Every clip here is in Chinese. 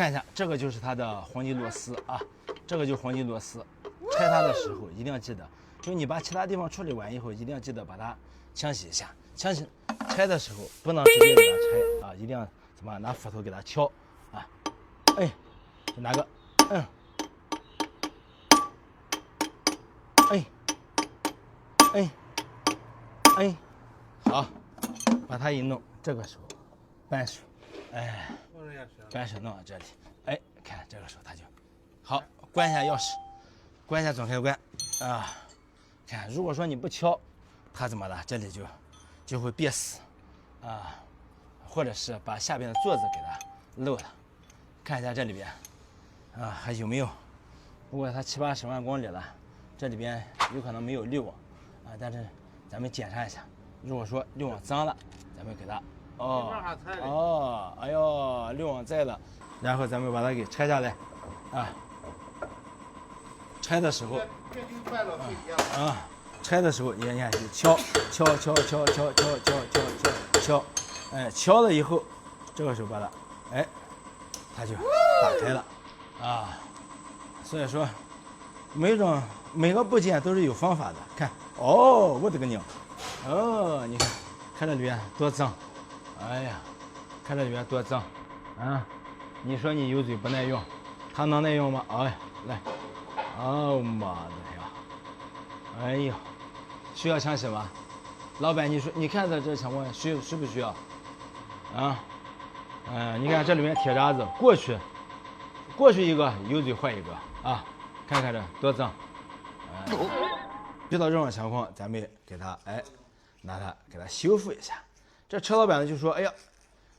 看一下，这个就是它的黄金螺丝啊，这个就是黄金螺丝。拆它的时候一定要记得，就你把其他地方处理完以后，一定要记得把它清洗一下。清洗拆的时候不能直接给它拆啊，一定要怎么拿斧头给它敲啊，哎，拿个哎，好，把它一弄，这个时候扳手，哎，扳手弄到这里，哎，看这个时候它就好，关一下钥匙，关一下总开关啊，看，如果说你不敲，它怎么了？这里就会憋死啊，或者是把下边的座子给它漏了，看一下这里边啊还有没有？不过它70-80万公里了，这里边有可能没有滤网啊，但是咱们检查一下，如果说滤网脏了，咱们给它哎呦，滤网在了，然后咱们把它给拆下来啊。拆的时候拆的时候你看就敲，哎，敲了以后，这个时候把它，哎，它就打开了啊。所以说，每个部件都是有方法的。看，哦，我的个娘！哦，你看这里边多脏，哎呀，看这里边多脏啊！你说你油嘴不耐用，它能耐用吗？哎，来，哦妈的呀！哎呀，需要清洗吗？老板，你说你看的这情况需不需要？啊？你看这里面铁渣子，过去一个油嘴换一个啊！看看这多脏！遇到这种情况，咱们给它拿它给它修复一下。这车老板呢就说：“哎呀，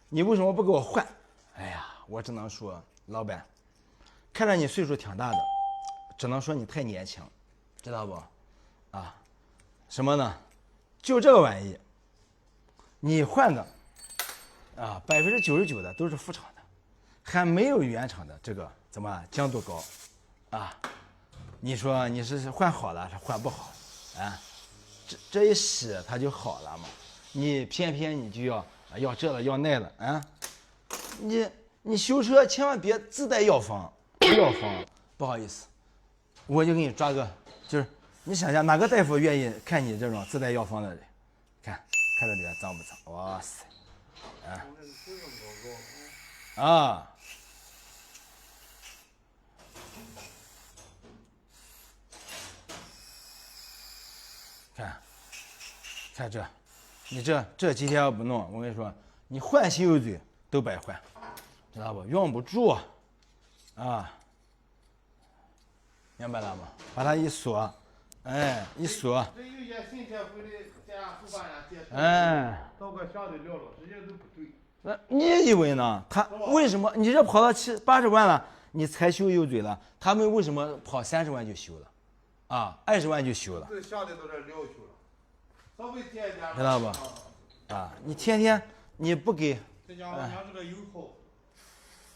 你为什么不给我换？”哎呀，我只能说，老板，看着你岁数挺大的，只能说你太年轻，知道不？啊，什么呢？就这个玩意，你换的啊，99%的都是副厂的，还没有原厂的这个怎么精度高啊？你说你是换好了，是换不好啊？这一洗它就好了嘛？你偏偏你就要这了要那了啊？你修车千万别自带药方，不好意思，我就给你抓个，就是你想想哪个大夫愿意看你这种自带药方的人？看这里边脏不脏？哇塞，啊！看这，你这几天要不弄，我跟你说，你换新油嘴都白换，知道不？用不住啊，明白了吗？把它一锁，哎，一锁，哎，那你以为呢？他为什么你这跑到70-80万了，你才修油嘴了？他们为什么跑30万就修了？啊，20万就修了？这下的都是料修了，稍微添一点，知道不？啊，你天天你不给，这家伙娘是个油耗。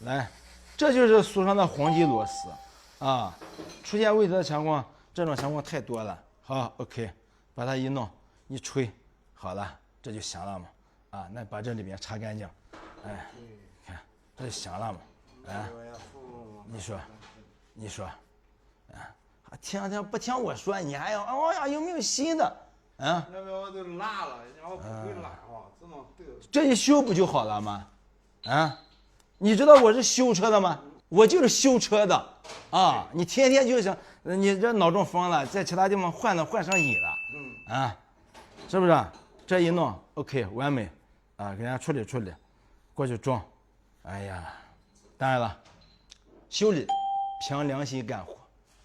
来，这就是俗称的黄金螺丝啊！出现问题的情况，这种情况太多了。好 ，OK， 把它一弄一吹，好了，这就行了嘛。啊，那把这里边擦干净，哎，看这就行了嘛。啊，你说，啊，听不听我说，你还要呀？有没有新的？啊？那边我都烂了，然后不会烂哈，只能对。这一修不就好了吗？啊？你知道我是修车的吗？我就是修车的啊！你天天就想，你这脑中疯了，在其他地方换上瘾了，啊，是不是？这一弄 OK 完美，啊，给人家处理，过去装。哎呀，当然了，修理凭良心干活，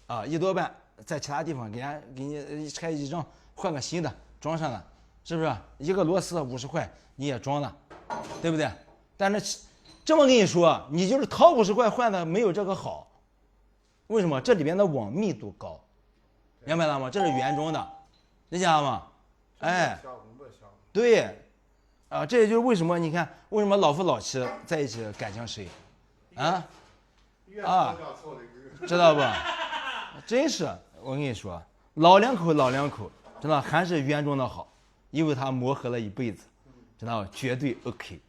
啊，1多半在其他地方给你拆一扔，换个新的装上了，是不是？一个螺丝50块你也装了，对不对？但是这么跟你说，你就是掏50块换的没有这个好，为什么？这里边的网密度高，明白了吗？这是原装的，理解了吗？哎，对，啊，这也就是为什么你看为什么老夫老妻在一起感情深，啊，知道不？真是，我跟你说，老两口，真的还是原装的好，因为它磨合了一辈子，知道吧？绝对 OK。